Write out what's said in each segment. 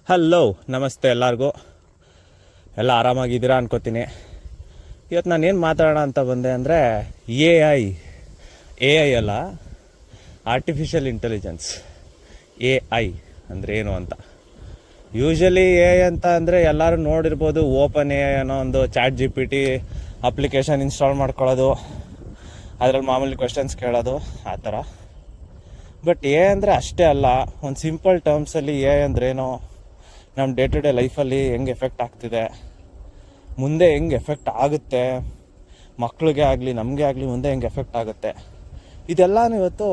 Hello, ನಮಸ್ತೆ ಎಲ್ಲರಿಗೂ. ಎಲ್ಲ ಆರಾಮಾಗಿದ್ದೀರಾ ಅನ್ಕೋತೀನಿ. ಇವತ್ತು ನಾನು ಏನು ಮಾತಾಡೋಣ ಅಂತ ಬಂದೆ ಅಂದರೆ ಎ ಐ ಅಲ್ಲ, ಆರ್ಟಿಫಿಷಿಯಲ್ ಇಂಟೆಲಿಜೆನ್ಸ್. ಎ ಐ ಅಂದರೆ ಏನು ಅಂತ. ಯೂಶ್ವಲಿ ಎ ಐ ಅಂತ ಅಂದರೆ ಎಲ್ಲರೂ ನೋಡಿರ್ಬೋದು, ಓಪನ್ ಎ ಐ ಅನ್ನೋ ಒಂದು ಚಾಟ್ GPT ಅಪ್ಲಿಕೇಶನ್ ಇನ್ಸ್ಟಾಲ್ ಮಾಡ್ಕೊಳ್ಳೋದು, ಅದರಲ್ಲಿ ಮಾಮೂಲಿ ಕ್ವೆಶನ್ಸ್ ಕೇಳೋದು, ಆ ಥರ. ಬಟ್ ಎ ಅಂದರೆ ಅಷ್ಟೇ ಅಲ್ಲ. ಒಂದು ಸಿಂಪಲ್ ಟರ್ಮ್ಸಲ್ಲಿ ಎ ಅಂದ್ರೇನು, ನಮ್ಮ ಡೇ ಟು ಡೇ ಲೈಫಲ್ಲಿ ಹೆಂಗೆ ಎಫೆಕ್ಟ್ ಆಗ್ತಿದೆ, ಮುಂದೆ ಹೆಂಗೆ ಎಫೆಕ್ಟ್ ಆಗುತ್ತೆ, ಮಕ್ಕಳಿಗೆ ಆಗಲಿ ನಮಗೆ ಆಗಲಿ ಮುಂದೆ ಹೆಂಗೆ ಎಫೆಕ್ಟ್ ಆಗುತ್ತೆ, ಇದೆಲ್ಲನೂ ಇವತ್ತು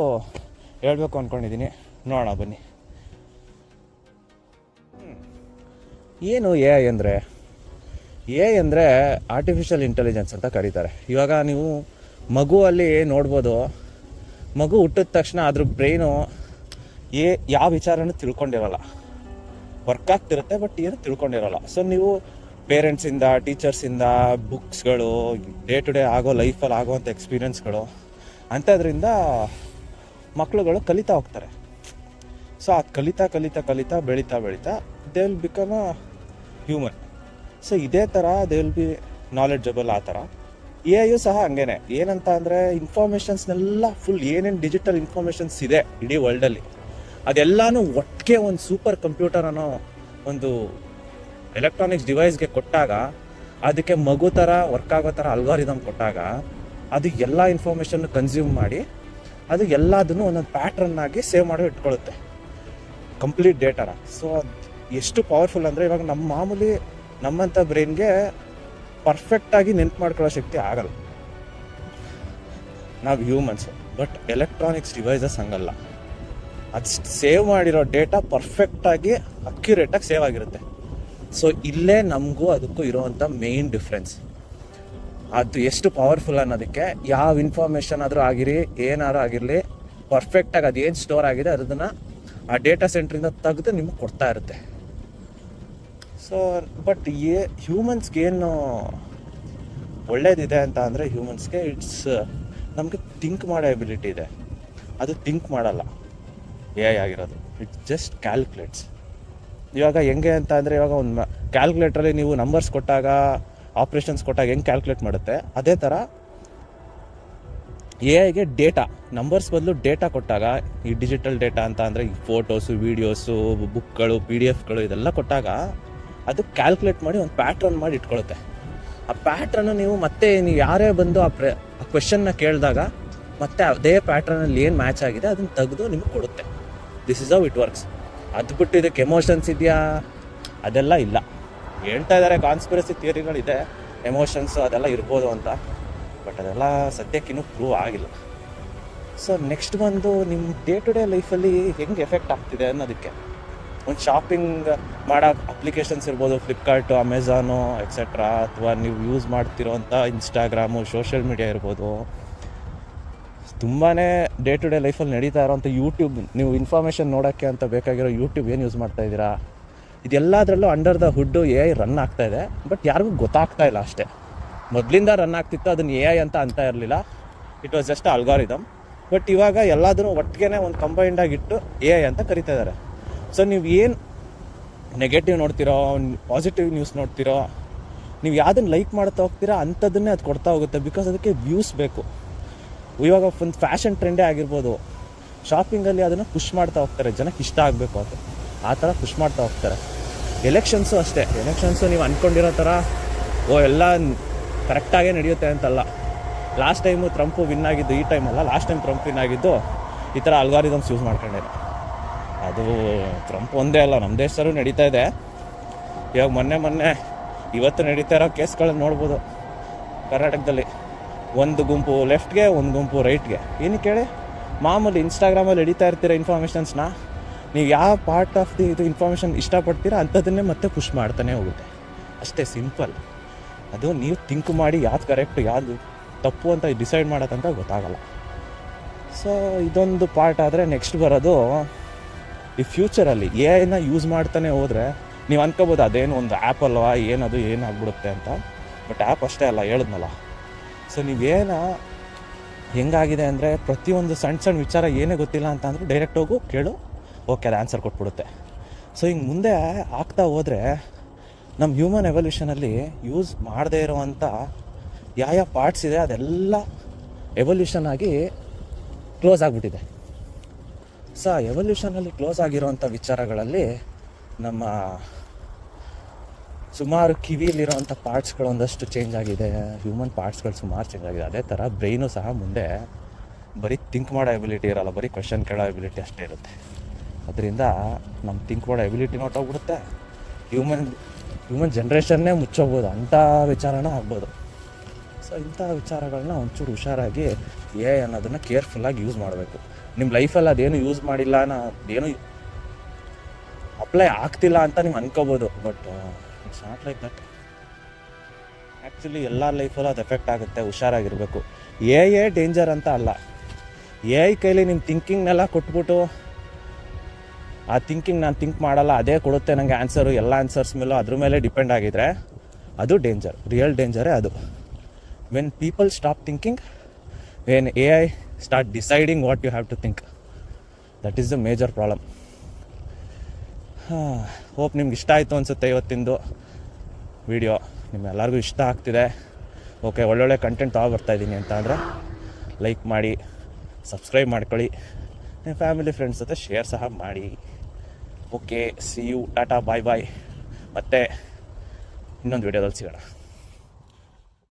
ಹೇಳಬೇಕು ಅಂದ್ಕೊಂಡಿದ್ದೀನಿ. ನೋಡೋಣ ಬನ್ನಿ. ಏನು ಎ ಐ ಅಂದರೆ? ಎ ಐ ಅಂದರೆ ಆರ್ಟಿಫಿಷಿಯಲ್ ಇಂಟೆಲಿಜೆನ್ಸ್ ಅಂತ ಕರೀತಾರೆ. ಇವಾಗ ನೀವು ಮಗುವಲ್ಲಿ ನೋಡ್ಬೋದು, ಮಗು ಹುಟ್ಟಿದ ತಕ್ಷಣ ಅದ್ರ ಬ್ರೈನು ಯಾವ ವಿಚಾರನೂ ತಿಳ್ಕೊಂಡಿರಲ್ಲ, ವರ್ಕ್ ಆಗ್ತಿರುತ್ತೆ, ಬಟ್ ಏನು ತಿಳ್ಕೊಂಡಿರಲ್ಲ. ಸೊ ನೀವು ಪೇರೆಂಟ್ಸಿಂದ, ಟೀಚರ್ಸಿಂದ, ಬುಕ್ಸ್ಗಳು, ಡೇ ಟು ಡೇ ಆಗೋ ಲೈಫಲ್ಲಿ ಆಗೋವಂಥ ಎಕ್ಸ್ಪೀರಿಯನ್ಸ್ಗಳು ಅಂಥದ್ರಿಂದ ಮಕ್ಕಳುಗಳು ಕಲಿತಾ ಹೋಗ್ತಾರೆ. ಸೊ ಆ ಕಲಿತಾ ಬೆಳೀತಾ they will become a human. So ಇದೇ ಥರ ದೇ ವಿಲ್ ಬಿ ನಾಲೆಡ್ಜಬಲ್. ಆ ಥರ ಎ ಐಯು ಸಹ ಹಂಗೇನೆ. ಏನಂತ ಅಂದರೆ ಇನ್ಫಾರ್ಮೇಷನ್ಸ್ನೆಲ್ಲ ಫುಲ್ ಏನೇನು ಡಿಜಿಟಲ್ ಇನ್ಫಾರ್ಮೇಷನ್ಸ್ ಇದೆ ಇಡೀ ವರ್ಲ್ಡಲ್ಲಿ, ಅದೆಲ್ಲನೂ ಒಟ್ಟಿಗೆ ಒಂದು ಸೂಪರ್ ಕಂಪ್ಯೂಟರ್ ಅನ್ನೋ ಒಂದು ಎಲೆಕ್ಟ್ರಾನಿಕ್ಸ್ ಡಿವೈಸ್ಗೆ ಕೊಟ್ಟಾಗ, ಅದಕ್ಕೆ ಮಗು ಥರ ವರ್ಕ್ ಆಗೋ ಥರ ಅಲ್ಗಾರಿದಮ್ ಕೊಟ್ಟಾಗ, ಅದು ಎಲ್ಲ ಇನ್ಫಾರ್ಮೇಷನ್ ಕನ್ಸ್ಯೂಮ್ ಮಾಡಿ ಅದು ಎಲ್ಲದನ್ನು ಒಂದೊಂದು ಪ್ಯಾಟ್ರನ್ ಆಗಿ ಸೇವ್ ಮಾಡಿ ಇಟ್ಕೊಳ್ಳುತ್ತೆ, ಕಂಪ್ಲೀಟ್ ಡೇಟಾನ. ಸೊ ಎಷ್ಟು ಪವರ್ಫುಲ್ ಅಂದರೆ, ಇವಾಗ ನಮ್ಮ ಮಾಮೂಲಿ ನಮ್ಮಂಥ ಬ್ರೈನ್ಗೆ ಪರ್ಫೆಕ್ಟಾಗಿ ನೆನ್ಪು ಮಾಡ್ಕೊಳ್ಳೋ ಶಕ್ತಿ ಆಗಲ್ಲ, ನಾವು ಹ್ಯೂಮನ್ಸು. ಬಟ್ ಎಲೆಕ್ಟ್ರಾನಿಕ್ಸ್ ಡಿವೈಸಸ್ ಹಂಗಲ್ಲ. ಅದು ಸೇವ್ ಮಾಡಿರೋ ಡೇಟಾ ಪರ್ಫೆಕ್ಟಾಗಿ ಅಕ್ಯುರೇಟಾಗಿ ಸೇವ್ ಆಗಿರುತ್ತೆ. ಸೊ ಇಲ್ಲೇ ನಮಗೂ ಅದಕ್ಕೂ ಇರೋವಂಥ ಮೇಯ್ನ್ ಡಿಫ್ರೆನ್ಸ್. ಅದು ಎಷ್ಟು ಪವರ್ಫುಲ್ ಅನ್ನೋದಕ್ಕೆ, ಯಾವ ಇನ್ಫಾರ್ಮೇಷನ್ ಆದರೂ ಆಗಿರಿ, ಏನಾದರೂ ಆಗಿರಲಿ, ಪರ್ಫೆಕ್ಟಾಗಿ ಅದೇನು ಸ್ಟೋರ್ ಆಗಿದೆ ಅದನ್ನು ಆ ಡೇಟಾ ಸೆಂಟ್ರಿಂದ ತೆಗೆದು ನಿಮಗೆ ಕೊಡ್ತಾ ಇರುತ್ತೆ. ಸೊ ಬಟ್ ಹ್ಯೂಮನ್ಸ್ಗೇನು ಒಳ್ಳೇದಿದೆ ಅಂತ ಅಂದರೆ, ಹ್ಯೂಮನ್ಸ್ಗೆ ನಮಗೆ ಥಿಂಕ್ ಮಾಡೋ ಎಬಿಲಿಟಿ ಇದೆ. ಅದು ಥಿಂಕ್ ಮಾಡಲ್ಲ ಎ ಐ ಆಗಿರೋದು. It's just calculates. ಇವಾಗ ಹೆಂಗೆ ಅಂತ ಅಂದರೆ, ಇವಾಗ ಒಂದು ಕ್ಯಾಲ್ಕುಲೇಟ್ರಲ್ಲಿ ನೀವು ನಂಬರ್ಸ್ ಕೊಟ್ಟಾಗ, ಆಪ್ರೇಷನ್ಸ್ ಕೊಟ್ಟಾಗ ಹೆಂಗೆ ಕ್ಯಾಲ್ಕುಲೇಟ್ ಮಾಡುತ್ತೆ, ಅದೇ ಥರ ಎ ಐಗೆ ಡೇಟಾ, ನಂಬರ್ಸ್ ಬದಲು ಡೇಟಾ ಕೊಟ್ಟಾಗ, ಈ ಡಿಜಿಟಲ್ ಡೇಟಾ ಅಂತ ಅಂದರೆ ಈ ಫೋಟೋಸು, ವೀಡಿಯೋಸು, ಬುಕ್ಗಳು, PDF ಇದೆಲ್ಲ ಕೊಟ್ಟಾಗ ಅದು ಕ್ಯಾಲ್ಕುಲೇಟ್ ಮಾಡಿ ಒಂದು ಪ್ಯಾಟ್ರನ್ ಮಾಡಿ ಇಟ್ಕೊಳ್ಳುತ್ತೆ. ಆ ಪ್ಯಾಟ್ರನ್ನು ನೀವು ಮತ್ತೆ ನೀವು ಯಾರೇ ಬಂದು ಆ ಕ್ವೆಶನ್ನ ಕೇಳಿದಾಗ ಮತ್ತೆ ಅದೇ ಪ್ಯಾಟ್ರನಲ್ಲಿ ಏನು ಮ್ಯಾಚ್ ಆಗಿದೆ ಅದನ್ನು ತೆಗೆದು ನಿಮಗೆ ಕೊಡುತ್ತೆ. This is how it works. ಅದು ಬಿಟ್ಟು ಇದಕ್ಕೆ ಎಮೋಷನ್ಸ್ ಇದೆಯಾ, ಅದೆಲ್ಲ ಇಲ್ಲ. ಹೇಳ್ತಾ ಇದ್ದಾರೆ ಕಾನ್ಸ್ಪಿರಸಿ ಥಿಯರಿಗಳಿದೆ, ಎಮೋಷನ್ಸು ಅದೆಲ್ಲ ಇರ್ಬೋದು ಅಂತ, ಬಟ್ ಅದೆಲ್ಲ ಸದ್ಯಕ್ಕಿನ್ನೂ ಪ್ರೂವ್ ಆಗಿಲ್ಲ. ಸೊ ನೆಕ್ಸ್ಟ್ ಬಂದು ನಿಮ್ಮ ಡೇ ಟು ಡೇ ಲೈಫಲ್ಲಿ ಹೆಂಗೆ ಎಫೆಕ್ಟ್ ಆಗ್ತಿದೆ ಅನ್ನೋದಕ್ಕೆ. ಒಂದು ಶಾಪಿಂಗ್ ಮಾಡೋ ಅಪ್ಲಿಕೇಶನ್ಸ್ ಇರ್ಬೋದು, ಫ್ಲಿಪ್ಕಾರ್ಟು, ಅಮೆಝಾನು ಎಕ್ಸೆಟ್ರಾ, ಅಥವಾ ನೀವು ಯೂಸ್ ಮಾಡ್ತಿರೋಂಥ ಇನ್ಸ್ಟಾಗ್ರಾಮು, ಸೋಷಿಯಲ್ ಮೀಡಿಯಾ ಇರ್ಬೋದು, ತುಂಬಾ ಡೇ ಟು ಡೇ ಲೈಫಲ್ಲಿ ನಡೀತಾ ಇರೋವಂಥ ಯೂಟ್ಯೂಬ್, ನೀವು ಇನ್ಫಾರ್ಮೇಷನ್ ನೋಡೋಕ್ಕೆ ಅಂತ ಬೇಕಾಗಿರೋ ಯೂಟ್ಯೂಬ್ ಏನು ಯೂಸ್ ಮಾಡ್ತಾಯಿದ್ದೀರಾ, ಇದೆಲ್ಲದರಲ್ಲೂ under the hood A I run ಆಗ್ತಾಯಿದೆ. ಬಟ್ ಯಾರಿಗೂ ಗೊತ್ತಾಗ್ತಾ ಇಲ್ಲ ಅಷ್ಟೇ. ಮೊದಲಿಂದ ರನ್ ಆಗ್ತಿತ್ತು, ಅದನ್ನು ಎ ಐ ಅಂತ ಇರಲಿಲ್ಲ, it was just algorithm. But ಇವಾಗ ಎಲ್ಲದನ್ನು ಒಟ್ಟಿಗೆ ಒಂದು ಕಂಬೈಂಡಾಗಿಟ್ಟು ಎ ಐ ಅಂತ ಕರಿತಾ ಇದ್ದಾರೆ. ಸೊ ನೀವು ಏನು ನೆಗೆಟಿವ್ ನೋಡ್ತಿರೋ, ಪಾಸಿಟಿವ್ ನ್ಯೂಸ್ ನೋಡ್ತಿರೋ, ನೀವು ಯಾವುದನ್ನು ಲೈಕ್ ಮಾಡ್ತಾ ಹೋಗ್ತೀರಾ ಅಂಥದ್ದನ್ನೇ ಅದು ಕೊಡ್ತಾ ಹೋಗುತ್ತೆ. ಬಿಕಾಸ್ ಅದಕ್ಕೆ ವ್ಯೂಸ್ ಬೇಕು. ಇವಾಗ ಒಂದು ಫ್ಯಾಷನ್ ಟ್ರೆಂಡೇ ಆಗಿರ್ಬೋದು, ಶಾಪಿಂಗಲ್ಲಿ ಅದನ್ನು ಪುಷ್ ಮಾಡ್ತಾ ಹೋಗ್ತಾರೆ, ಜನಕ್ಕೆ ಇಷ್ಟ ಆಗಬೇಕು ಅದು, ಆ ಥರ ಪುಷ್ ಮಾಡ್ತಾ ಹೋಗ್ತಾರೆ. ಎಲೆಕ್ಷನ್ಸು ಅಷ್ಟೇ. ಎಲೆಕ್ಷನ್ಸು ನೀವು ಅಂದ್ಕೊಂಡಿರೋ ಥರ ಎಲ್ಲ ಕರೆಕ್ಟಾಗೇ ನಡೆಯುತ್ತೆ ಅಂತಲ್ಲ. ಲಾಸ್ಟ್ ಟೈಮು ಟ್ರಂಪು ವಿನ್ ಆಗಿದ್ದು ಈ ಟೈಮಲ್ಲ, ಲಾಸ್ಟ್ ಟೈಮ್ ಟ್ರಂಪ್ ವಿನ್ ಆಗಿದ್ದು ಈ ಥರ ಅಲ್ಗಾರಿದಮ್ಸ್ ಯೂಸ್ ಮಾಡ್ಕೊಂಡಿದೆ. ಅದು ಟ್ರಂಪ್ ಒಂದೇ ಅಲ್ಲ, ನಮ್ಮ ದೇಶದಲ್ಲೂ ನಡೀತಾ ಇದೆ. ಇವಾಗ ಮೊನ್ನೆ ಇವತ್ತು ನಡೀತಾ ಇರೋ ಕೇಸ್ಗಳನ್ನು ನೋಡ್ಬೋದು. ಕರ್ನಾಟಕದಲ್ಲಿ ಒಂದು ಗುಂಪು ಲೆಫ್ಟ್ಗೆ, ಒಂದು ಗುಂಪು ರೈಟ್ಗೆ. ಏನಕ್ಕೆ ಹೇಳಿ, ಮಾಮೂಲಿ ಇನ್ಸ್ಟಾಗ್ರಾಮಲ್ಲಿ ನಡೀತಾ ಇರ್ತೀರ ಇನ್ಫಾರ್ಮೇಷನ್ಸ್ನ, ನೀವು ಯಾವ ಪಾರ್ಟ್ ಆಫ್ ಇದು ಇನ್ಫಾರ್ಮೇಷನ್ ಇಷ್ಟಪಡ್ತೀರಾ ಅಂಥದ್ದನ್ನೇ ಮತ್ತೆ ಪುಷ್ ಮಾಡ್ತಾನೆ ಹೋಗುತ್ತೆ. ಅಷ್ಟೇ ಸಿಂಪಲ್. ಅದು ನೀವು ಥಿಂಕ್ ಮಾಡಿ ಯಾವ್ದು ಕರೆಕ್ಟ್ ಯಾವುದು ತಪ್ಪು ಅಂತ ಡಿಸೈಡ್ ಮಾಡೋದಂತ ಗೊತ್ತಾಗಲ್ಲ. ಸೊ ಇದೊಂದು ಪಾರ್ಟ್ ಆದರೆ, ನೆಕ್ಸ್ಟ್ ಬರೋದು ಈ ಫ್ಯೂಚರಲ್ಲಿ ಎ ಐನ ಯೂಸ್ ಮಾಡ್ತಾನೆ ಹೋದರೆ ನೀವು ಅಂದ್ಕೋಬೋದು ಅದೇನು ಒಂದು ಆ್ಯಪ್ ಅಲ್ವಾ, ಏನದು ಏನಾಗ್ಬಿಡುತ್ತೆ ಅಂತ. ಬಟ್ ಆ್ಯಪ್ ಅಷ್ಟೇ ಅಲ್ಲ, ಹೇಳಿದ್ನಲ್ಲ. ಸೊ ನೀವೇನು ಹೆಂಗಾಗಿದೆ ಅಂದರೆ, ಪ್ರತಿಯೊಂದು ಸಣ್ಣ ವಿಚಾರ ಏನೇ ಗೊತ್ತಿಲ್ಲ ಅಂತ ಅಂದರೂ ಡೈರೆಕ್ಟ್ ಹೋಗು ಕೇಳು, ಓಕೆ ಅದು ಆನ್ಸರ್ ಕೊಟ್ಬಿಡುತ್ತೆ. ಸೊ ಹಿಂಗೆ ಮುಂದೆ ಆಗ್ತಾ ಹೋದರೆ ನಮ್ಮ ಹ್ಯೂಮನ್ ಎವಲ್ಯೂಷನಲ್ಲಿ ಯೂಸ್ ಮಾಡದೇ ಇರೋವಂಥ ಯಾವ ಪಾರ್ಟ್ಸ್ ಇದೆ ಅದೆಲ್ಲ ಎವಲ್ಯೂಷನ್ ಆಗಿ ಕ್ಲೋಸ್ ಆಗಿಬಿಟ್ಟಿದೆ. ಸೊ ಆ ಎವಲ್ಯೂಷನಲ್ಲಿ ಕ್ಲೋಸ್ ಆಗಿರೋವಂಥ ವಿಚಾರಗಳಲ್ಲಿ ನಮ್ಮ ಸುಮಾರು ಕಿವಿಲಿರೋವಂಥ ಪಾರ್ಟ್ಸ್ಗಳು ಒಂದಷ್ಟು ಚೇಂಜ್ ಆಗಿದೆ, ಹ್ಯೂಮನ್ ಪಾರ್ಟ್ಸ್ಗಳು ಸುಮಾರು ಚೇಂಜ್ ಆಗಿದೆ. ಅದೇ ಥರ ಬ್ರೈನು ಸಹ ಮುಂದೆ ಬರೀ ಥಿಂಕ್ ಮಾಡೋ ಎಬಿಲಿಟಿ ಇರೋಲ್ಲ, ಬರೀ ಕ್ವೆಶನ್ ಕೇಳೋ ಎಬಿಲಿಟಿ ಅಷ್ಟೇ ಇರುತ್ತೆ. ಅದರಿಂದ ನಮ್ಮ ಥಿಂಕ್ ಮಾಡೋ ಎಬಿಲಿಟಿನೂ ಹೊಟ್ಟೋಗ್ಬಿಡುತ್ತೆ, ಹ್ಯೂಮನ್ ಜನ್ರೇಷನ್ನೇ ಮುಚ್ಚೋಗ್ಬೋದು, ಅಂಥ ವಿಚಾರನೂ ಆಗ್ಬೋದು. ಸೊ ಇಂಥ ವಿಚಾರಗಳನ್ನ ಒಂಚೂರು ಹುಷಾರಾಗಿ ಅನ್ನೋದನ್ನು ಕೇರ್ಫುಲ್ಲಾಗಿ ಯೂಸ್ ಮಾಡಬೇಕು. ನಿಮ್ಮ ಲೈಫಲ್ಲಿ ಅದೇನು ಯೂಸ್ ಮಾಡಿಲ್ಲ, ಅದೇನು ಅಪ್ಲೈ ಆಗ್ತಿಲ್ಲ ಅಂತ ನೀವು ಅನ್ಕೋಬೋದು, but it's not like that. Actually ಎಲ್ಲ ಲೈಫಲ್ಲೂ ಅದು ಎಫೆಕ್ಟ್ ಆಗುತ್ತೆ, ಹುಷಾರಾಗಿರಬೇಕು. ಡೇಂಜರ್ ಅಂತ ಅಲ್ಲ, ಕೈಲಿ ನಿಮ್ಮ ಥಿಂಕಿಂಗ್ನೆಲ್ಲ ಕೊಟ್ಬಿಟ್ಟು ಆ ಥಿಂಕಿಂಗ್ ನಾನು ಥಿಂಕ್ ಮಾಡಲ್ಲ ಅದೇ ಕೊಡುತ್ತೆ ನನಗೆ ಆನ್ಸರು, ಎಲ್ಲ ಆನ್ಸರ್ಸ್ ಮೇಲೂ ಅದ್ರ ಮೇಲೆ ಡಿಪೆಂಡ್ ಆಗಿದ್ರೆ ಅದು ಡೇಂಜರ್, ರಿಯಲ್ ಡೇಂಜರೇ ಅದು. When people stop thinking, when AI start deciding what you have to think, that is the major problem. Hope ನಿಮ್ಗೆ ಇಷ್ಟ ಆಯಿತು ಅನಿಸುತ್ತೆ ಇವತ್ತಿಂದು ವಿಡಿಯೋ. ನಿಮ್ಮೆಲ್ಲರಿಗೂ ಇಷ್ಟ ಆಗ್ತಿದೆ, ಓಕೆ, ಒಳ್ಳೊಳ್ಳೆ ಕಂಟೆಂಟ್ ಬರ್ತಾಯಿದ್ದೀನಿ ಅಂತ ಅಂದರೆ ಲೈಕ್ ಮಾಡಿ, ಸಬ್ಸ್ಕ್ರೈಬ್ ಮಾಡ್ಕೊಳ್ಳಿ, ನಿಮ್ಮ ಫ್ಯಾಮಿಲಿ ಫ್ರೆಂಡ್ಸ್ ಜೊತೆ ಶೇರ್ ಸಹ ಮಾಡಿ. ಓಕೆ, ಸಿ ಯು, ಟಾಟಾ, ಬಾಯ್ ಬಾಯ್. ಮತ್ತೆ ಇನ್ನೊಂದು ವಿಡಿಯೋದಲ್ಲಿ ಸಿಗೋಣ.